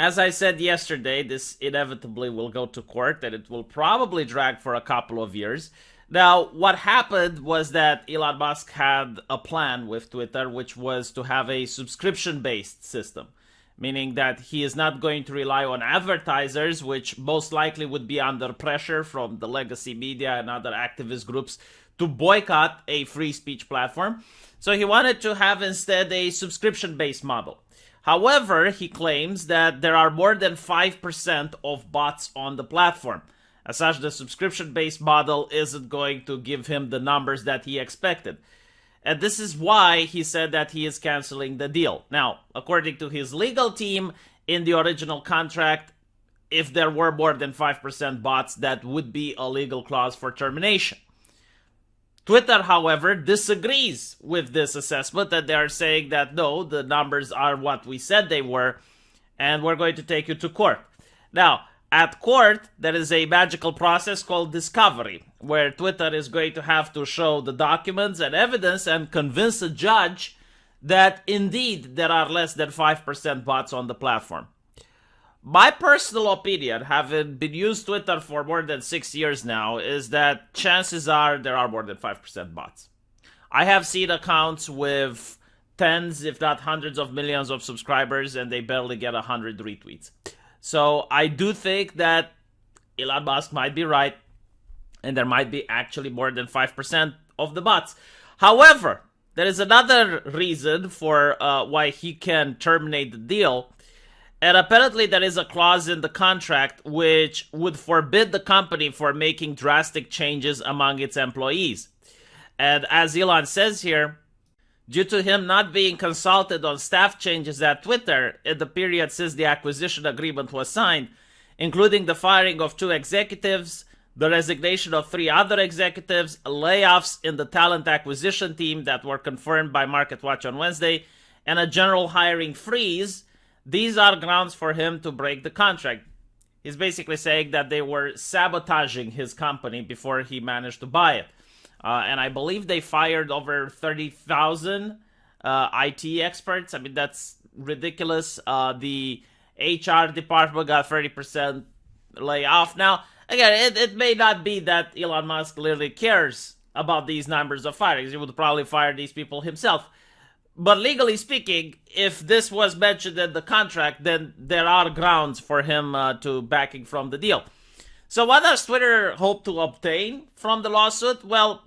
As I said yesterday, this inevitably will go to court and it will probably drag for a couple of years. Now, what happened was that Elon Musk had a plan with Twitter, which was to have a subscription-based system, meaning that he is not going to rely on advertisers, which most likely would be under pressure from the legacy media and other activist groups to boycott a free speech platform. So he wanted to have instead a subscription-based model. However, he claims that there are more than 5% of bots on the platform. As such, the subscription-based model isn't going to give him the numbers that he expected. And this is why he said that he is canceling the deal. Now, according to his legal team, in the original contract, if there were more than 5% bots, that would be a legal clause for termination. Twitter, however, disagrees with this assessment, and they are saying that no, the numbers are what we said they were, and we're going to take you to court. Now, at court, there is a magical process called discovery, where Twitter is going to have to show the documents and evidence and convince a judge that indeed there are less than 5% bots on the platform. My personal opinion, having been used Twitter for more than 6 years now, is that chances are there are more than 5% bots. I have seen accounts with tens, if not hundreds of millions of subscribers, and they barely get 100 retweets. So I do think that Elon Musk might be right, and there might be actually more than 5% of the bots. However, there is another reason for why he can terminate the deal. And apparently there is a clause in the contract which would forbid the company from making drastic changes among its employees. And as Elon says here, due to him not being consulted on staff changes at Twitter in the period since the acquisition agreement was signed, including the firing of 2 executives, the resignation of 3 other executives, layoffs in the talent acquisition team that were confirmed by MarketWatch on Wednesday, and a general hiring freeze, these are grounds for him to break the contract. He's basically saying that they were sabotaging his company before he managed to buy it. And I believe they fired over 30,000 IT experts. I mean, that's ridiculous. The HR department got 30% layoff. Now, again, it may not be that Elon Musk clearly cares about these numbers of firings. He would probably fire these people himself. But legally speaking, if this was mentioned in the contract, then there are grounds for him to backing from the deal. So what does Twitter hope to obtain from the lawsuit? Well,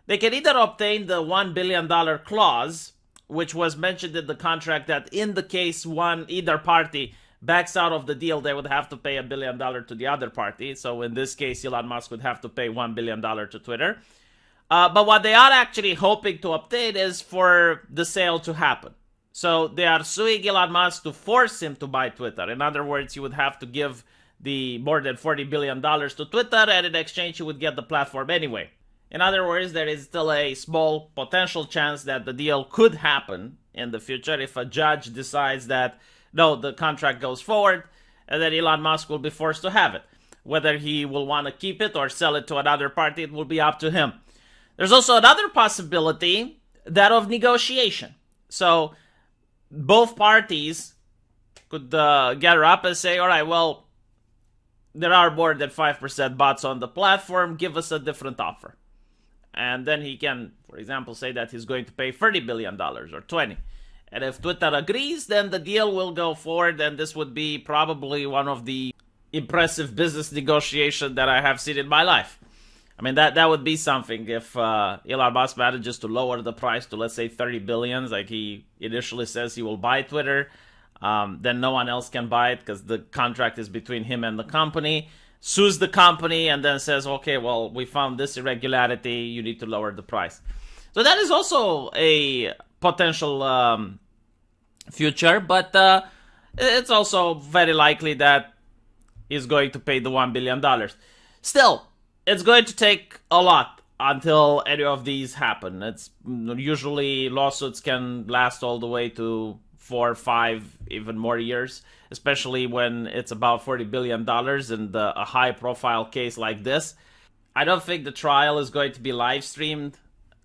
they can either obtain the $1 billion clause, which was mentioned in the contract that in the case either party backs out of the deal, they would have to pay $1 billion to the other party. So in this case, Elon Musk would have to pay $1 billion to Twitter. But what they are actually hoping to obtain is for the sale to happen. So they are suing Elon Musk to force him to buy Twitter. In other words, you would have to give the more than $40 billion to Twitter, and in exchange you would get the platform anyway. In other words, there is still a small potential chance that the deal could happen in the future if a judge decides that, no, the contract goes forward, and then Elon Musk will be forced to have it. Whether he will want to keep it or sell it to another party, it will be up to him. There's also another possibility, that of negotiation. So both parties could gather up and say, all right, well, there are more than 5% bots on the platform, give us a different offer. And then he can, for example, say that he's going to pay $30 billion or $20. And if Twitter agrees, then the deal will go forward, and this would be probably one of the impressive business negotiations that I have seen in my life. I mean, that would be something if Elon Musk manages to lower the price to, let's say, 30 billion, like he initially says he will buy Twitter. Then no one else can buy it because the contract is between him and the company. Sues the company and then says, okay, well, we found this irregularity, you need to lower the price. So that is also a potential future, but it's also very likely that he's going to pay the $1 billion. Still, it's going to take a lot until any of these happen. It's usually lawsuits can last all the way to 4, 5, even more years, especially when it's about $40 billion and a high-profile case like this. I don't think the trial is going to be live-streamed,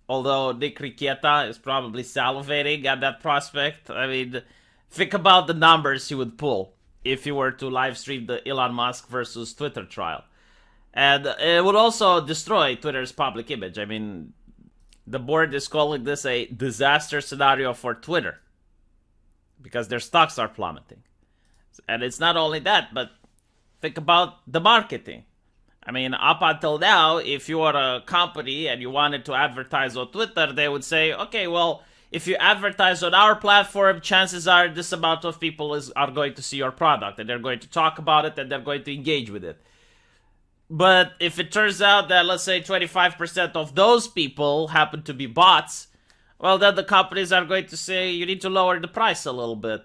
although Nick Riqueta is probably salivating at that prospect. I mean, think about the numbers he would pull. if you were to live stream the Elon Musk versus Twitter trial. And it would also destroy Twitter's public image. I mean, the board is calling this a disaster scenario for Twitter because their stocks are plummeting. And it's not only that, but think about the marketing. I mean, up until now, if you are a company and you wanted to advertise on Twitter, they would say, okay, well, if you advertise on our platform, chances are this amount of people are going to see your product and they're going to talk about it and they're going to engage with it. But if it turns out that, let's say, 25% of those people happen to be bots, well, then the companies are going to say you need to lower the price a little bit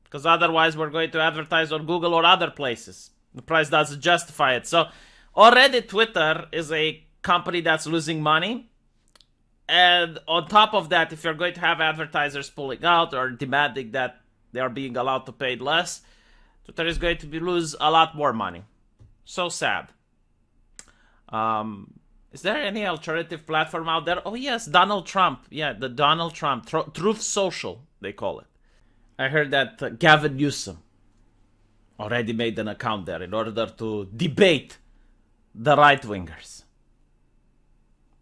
because otherwise we're going to advertise on Google or other places. The price doesn't justify it. So already Twitter is a company that's losing money. And on top of that, if you're going to have advertisers pulling out or demanding that they are being allowed to pay less, Twitter is going to lose a lot more money. So sad. Is there any alternative platform out there? Oh yes, Donald Trump. Yeah, the Donald Trump. Truth Social, they call it. I heard that Gavin Newsom already made an account there in order to debate the right-wingers.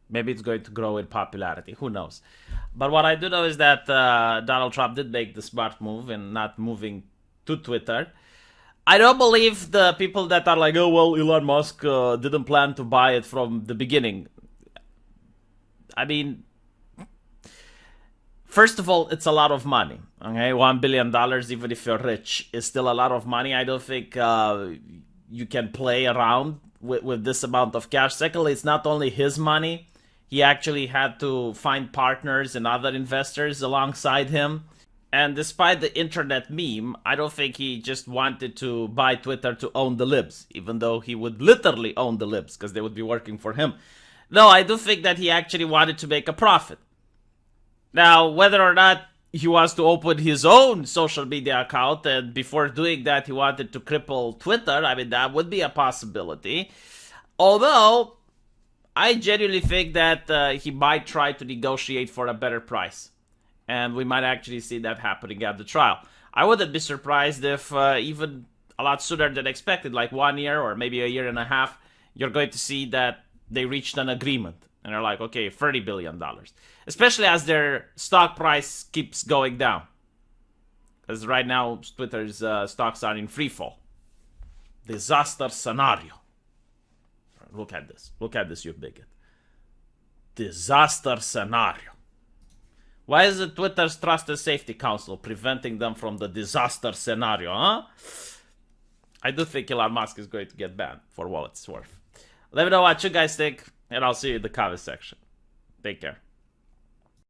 Maybe it's going to grow in popularity. Who knows? But what I do know is that Donald Trump did make the smart move in not moving to Twitter. I don't believe the people that are like, oh, well, Elon Musk didn't plan to buy it from the beginning. I mean, first of all, it's a lot of money. Okay, $1 billion, even if you're rich, is still a lot of money. I don't think you can play around with this amount of cash. Secondly, it's not only his money. He actually had to find partners and other investors alongside him. And despite the internet meme, I don't think he just wanted to buy Twitter to own the libs, even though he would literally own the libs because they would be working for him. No, I do think that he actually wanted to make a profit. Now, whether or not he wants to open his own social media account, and before doing that, he wanted to cripple Twitter, I mean, that would be a possibility. Although, I genuinely think that he might try to negotiate for a better price. And we might actually see that happening at the trial. I wouldn't be surprised if even a lot sooner than expected, like 1 year or maybe a year and a half, you're going to see that they reached an agreement. And they're like, okay, $30 billion. Especially as their stock price keeps going down. Because right now, Twitter's stocks are in free fall. Disaster scenario. Look at this. Look at this, you bigot. Disaster scenario. Why is it Twitter's Trust and Safety Council preventing them from the disaster scenario, huh? I do think Elon Musk is going to get banned for what it's worth. Let me know what you guys think, and I'll see you in the comment section. Take care.